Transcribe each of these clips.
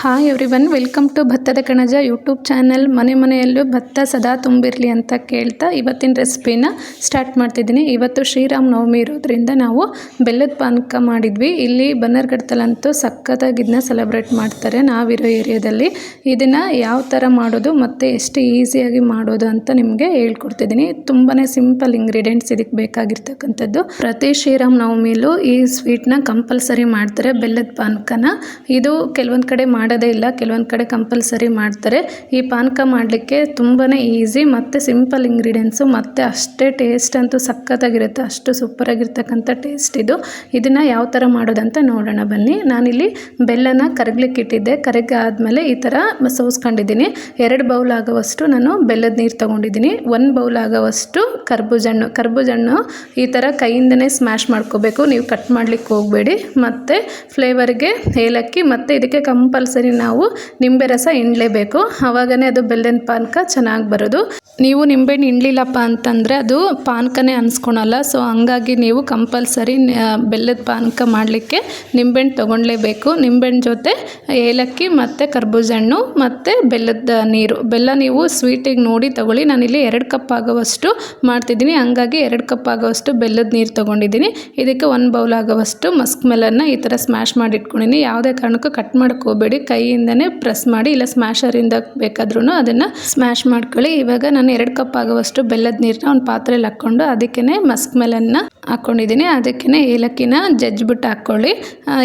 Hi everyone, welcome to ಭತ್ತದ ಕಣಜ YouTube channel. ಮನೆಯಲ್ಲೂ ಭತ್ತ ಸದಾ ತುಂಬಿರಲಿ ಅಂತ ಕೇಳ್ತಾ ಇವತ್ತಿನ ರೆಸಿಪಿನ ಸ್ಟಾರ್ಟ್ ಮಾಡ್ತಿದ್ದೀನಿ. ಇವತ್ತು ಶ್ರೀರಾಮ ನವಮಿ ಇರೋದ್ರಿಂದ ನಾವು ಬೆಲ್ಲದ ಪಾನಕ ಮಾಡಿದ್ವಿ. ಇಲ್ಲಿ ಬನ್ನರ್ಘಟ್ಟದಲ್ಲಂತೂ ಸಖತ್ತಾಗಿ ಇದನ್ನ ಸೆಲೆಬ್ರೇಟ್ ಮಾಡ್ತಾರೆ ನಾವಿರೋ ಏರಿಯಾದಲ್ಲಿ. ಇದನ್ನು ಯಾವ ಥರ ಮಾಡೋದು ಮತ್ತು ಎಷ್ಟು ಈಸಿಯಾಗಿ ಮಾಡೋದು ಅಂತ ನಿಮಗೆ ಹೇಳ್ಕೊಡ್ತಿದ್ದೀನಿ. ತುಂಬಾ ಸಿಂಪಲ್ ಇಂಗ್ರೀಡಿಯೆಂಟ್ಸ್ ಇದಕ್ಕೆ ಬೇಕಾಗಿರ್ತಕ್ಕಂಥದ್ದು. ಪ್ರತಿ ಶ್ರೀರಾಮ ನವಮಿಲೂ ಈ ಸ್ವೀಟ್ನ ಕಂಪಲ್ಸರಿ ಮಾಡ್ತಾರೆ, ಬೆಲ್ಲದ ಪಾನಕನ. ಇದು ಕೆಲವೊಂದು ಕಡೆ ಮಾಡೋದೇ ಇಲ್ಲ, ಕೆಲವೊಂದು ಕಡೆ ಕಂಪಲ್ಸರಿ ಮಾಡ್ತಾರೆ. ಈ ಪಾನಕ ಮಾಡಲಿಕ್ಕೆ ತುಂಬಾ ಈಸಿ ಮತ್ತು ಸಿಂಪಲ್ ಇಂಗ್ರೀಡಿಯೆಂಟ್ಸು, ಮತ್ತು ಅಷ್ಟೇ ಟೇಸ್ಟ್ ಅಂತೂ ಸಖತ್ತಾಗಿರುತ್ತೆ. ಅಷ್ಟು ಸೂಪರಾಗಿರ್ತಕ್ಕಂಥ ಟೇಸ್ಟ್ ಇದು. ಇದನ್ನು ಯಾವ ಥರ ಮಾಡೋದಂತ ನೋಡೋಣ ಬನ್ನಿ. ನಾನಿಲ್ಲಿ ಬೆಲ್ಲನ ಕರಗಲಿಕ್ಕೆ ಇಟ್ಟಿದ್ದೆ. ಕರಗಾದ್ಮೇಲೆ ಈ ಥರ ಸೋಸ್ಕೊಂಡಿದ್ದೀನಿ. 2 ಬೌಲ್ ಆಗುವಷ್ಟು ನಾನು ಬೆಲ್ಲದ ನೀರು ತೊಗೊಂಡಿದ್ದೀನಿ. 1 ಬೌಲ್ ಆಗುವಷ್ಟು ಕರ್ಬೂಜಣ್ಣು ಈ ಥರ ಕೈಯಿಂದನೇ ಸ್ಮ್ಯಾಶ್ ಮಾಡ್ಕೋಬೇಕು, ನೀವು ಕಟ್ ಮಾಡಲಿಕ್ಕೆ ಹೋಗಬೇಡಿ. ಮತ್ತು ಫ್ಲೇವರ್ಗೆ ಏಲಕ್ಕಿ, ಮತ್ತು ಇದಕ್ಕೆ ಕಂಪಲ್ಸರಿ ನಾವು ನಿಂಬೆ ರಸ ಹಿಂಡಲೇಬೇಕು, ಆವಾಗನೇ ಅದು ಬೆಲ್ಲದ ಪಾನಕ ಚೆನ್ನಾಗಿ ಬರೋದು. ನೀವು ನಿಂಬೆಹಣ್ಣು ಹಿಂಡಲಿಲ್ಲಪ್ಪ ಅಂತಂದರೆ ಅದು ಪಾನಕನೇ ಅನಿಸ್ಕೊಳಲ್ಲ. ಸೊ ಹಂಗಾಗಿ ನೀವು ಕಂಪಲ್ಸರಿ ಬೆಲ್ಲದ ಪಾನಕ ಮಾಡಲಿಕ್ಕೆ ನಿಂಬೆಹಣ್ಣು ತೊಗೊಳ್ಳೇಬೇಕು. ನಿಂಬೆಹಣ್ಣು ಜೊತೆ ಏಲಕ್ಕಿ ಮತ್ತು ಕರ್ಬೂಜಣ್ಣು ಮತ್ತು ಬೆಲ್ಲದ ನೀರು. ಬೆಲ್ಲ ನೀವು ಸ್ವೀಟಿಗೆ ನೋಡಿ ತೊಗೊಳ್ಳಿ. ನಾನಿಲ್ಲಿ 2 ಕಪ್ ಆಗುವಷ್ಟು ಮಾಡ್ತಿದ್ದೀನಿ, ಹಂಗಾಗಿ 2 ಕಪ್ ಆಗುವಷ್ಟು ಬೆಲ್ಲದ ನೀರು ತೊಗೊಂಡಿದ್ದೀನಿ. ಇದಕ್ಕೆ 1 ಬೌಲ್ ಆಗುವಷ್ಟು ಮಸ್ಕ್ ಮೆಲನ್ನ ಈ ಥರ ಸ್ಮ್ಯಾಶ್ ಮಾಡಿ ಇಟ್ಕೊಂಡಿದ್ದೀನಿ. ಯಾವುದೇ ಕಾರಣಕ್ಕೂ ಕಟ್ ಮಾಡೋಕ್ಕೆ ಹೋಗಬೇಡಿ, ಕೈಯಿಂದನೇ ಪ್ರೆಸ್ ಮಾಡಿ, ಇಲ್ಲ ಸ್ಮ್ಯಾಶರಿಂದ ಬೇಕಾದ್ರೂ ಅದನ್ನು ಸ್ಮ್ಯಾಶ್ ಮಾಡ್ಕೊಳ್ಳಿ. ಇವಾಗ ನಾನು 2 ಕಪ್ ಆಗುವಷ್ಟು ಬೆಲ್ಲದ ನೀರನ್ನ ಒಂದು ಪಾತ್ರೆಯಲ್ಲಿ ಹಾಕ್ಕೊಂಡು ಅದಕ್ಕೇ ಮಸ್ಕ್ ಮೆಲನ್ನ ಹಾಕ್ಕೊಂಡಿದ್ದೀನಿ. ಅದಕ್ಕೇ ಏಲಕ್ಕಿನ ಜಜ್ಜಿಬಿಟ್ಟು ಹಾಕ್ಕೊಳ್ಳಿ.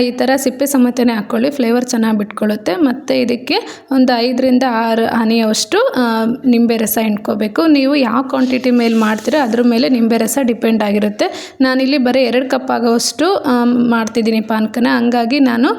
ಈ ಥರ ಸಿಪ್ಪೆ ಸಮೇತನೇ ಹಾಕ್ಕೊಳ್ಳಿ, ಫ್ಲೇವರ್ ಚೆನ್ನಾಗಿ ಬಿಟ್ಕೊಳ್ಳುತ್ತೆ. ಮತ್ತು ಇದಕ್ಕೆ ಒಂದು 5 ರಿಂದ 6 ಹನಿಯವಷ್ಟು ನಿಂಬೆ ರಸ ಹಿಂಡ್ಕೋಬೇಕು. ನೀವು ಯಾವ ಕ್ವಾಂಟಿಟಿ ಮೇಲೆ ಮಾಡ್ತೀರೋ ಅದ್ರ ಮೇಲೆ ನಿಂಬೆ ರಸ ಡಿಪೆಂಡ್ ಆಗಿರುತ್ತೆ. ನಾನಿಲ್ಲಿ ಬರೀ 2 ಕಪ್ ಆಗೋವಷ್ಟು ಮಾಡ್ತಿದ್ದೀನಿ ಪಾನಕನ, ಹಂಗಾಗಿ ನಾನು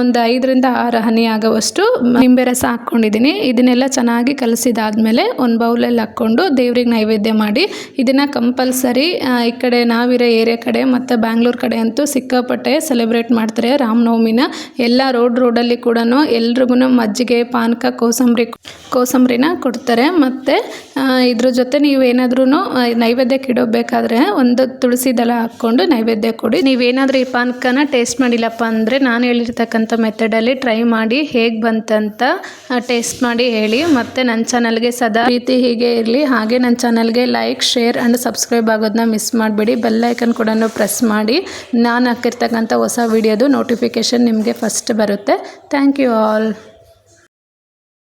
ಒಂದು 5 ರಿಂದ 6 ಹನಿ ಆಗೋವಷ್ಟು ನಿಂಬೆ ರಸ ಹಾಕ್ಕೊಂಡಿದ್ದೀನಿ. ಇದನ್ನೆಲ್ಲ ಚೆನ್ನಾಗಿ ಕಲಸಿದಾದ್ಮೇಲೆ ಒಂದು ಬೌಲಲ್ಲಿ ಹಾಕ್ಕೊಂಡು ದೇವ್ರಿಗೆ ನೈವೇದ್ಯ ಮಾಡಿ. ಇದನ್ನು ಕಂಪಲ್ಸರಿ ಈ ಕಡೆ ನಾವಿರೋ ಏರಿಯಾ ಕಡೆ ಮತ್ತು ಬ್ಯಾಂಗ್ಳೂರು ಕಡೆ ಅಂತೂ ಸಿಕ್ಕಾಪಟ್ಟೆ ಸೆಲೆಬ್ರೇಟ್ ಮಾಡ್ತಾರೆ ರಾಮನವಮಿನ. ಎಲ್ಲ ರೋಡಲ್ಲಿ ಕೂಡ ಎಲ್ರಿಗೂ ಮಜ್ಜಿಗೆ, ಪಾನಕ, ಕೋಸಂಬರಿನ ಕೊಡ್ತಾರೆ. ಮತ್ತು ಇದ್ರ ಜೊತೆ ನೀವು ಏನಾದ್ರೂ ನೈವೇದ್ಯಕ್ಕೆ ಇಡಬೇಕಾದ್ರೆ ಒಂದು ತುಳಸಿ ದಳ ಹಾಕ್ಕೊಂಡು ನೈವೇದ್ಯ ಕೊಡಿ. ನೀವೇನಾದರೂ ಈ ಪಾನಕನ ಟೇಸ್ಟ್ ಮಾಡಿಲ್ಲಪ್ಪ ಅಂದರೆ ನಾನು ಹೇಳಿರ್ತಕ್ಕಂಥ ಮೆಥಡಲ್ಲಿ ಟ್ರೈ ಮಾಡಿ ಹೇಗೆ ಬಂತಂತ ಟೇಸ್ಟ್ ಮಾಡಿ ಹೇಳಿ. ಮತ್ತು ನನ್ನ ಚಾನಲ್ಗೆ ಸದಾ ಪ್ರೀತಿ ಹೀಗೆ ಇರಲಿ. ಹಾಗೆ ನನ್ನ ಚಾನಲ್ಗೆ ಲೈಕ್, ಶೇರ್ ಆ್ಯಂಡ್ ಸಬ್ಸ್ಕ್ರೈಬ್ ಆಗೋದನ್ನ ಮಿಸ್ ಮಾಡಬೇಡಿ. ಬೆಲ್ ಐಕನ್ ಕೂಡ ಪ್ರೆಸ್ ಮಾಡಿ. ನಾನು ಹಾಕಿರ್ತಕ್ಕಂಥ ಹೊಸ ವಿಡಿಯೋದು ನೋಟಿಫಿಕೇಷನ್ ನಿಮಗೆ ಫಸ್ಟ್ ಬರುತ್ತೆ. Thank you all.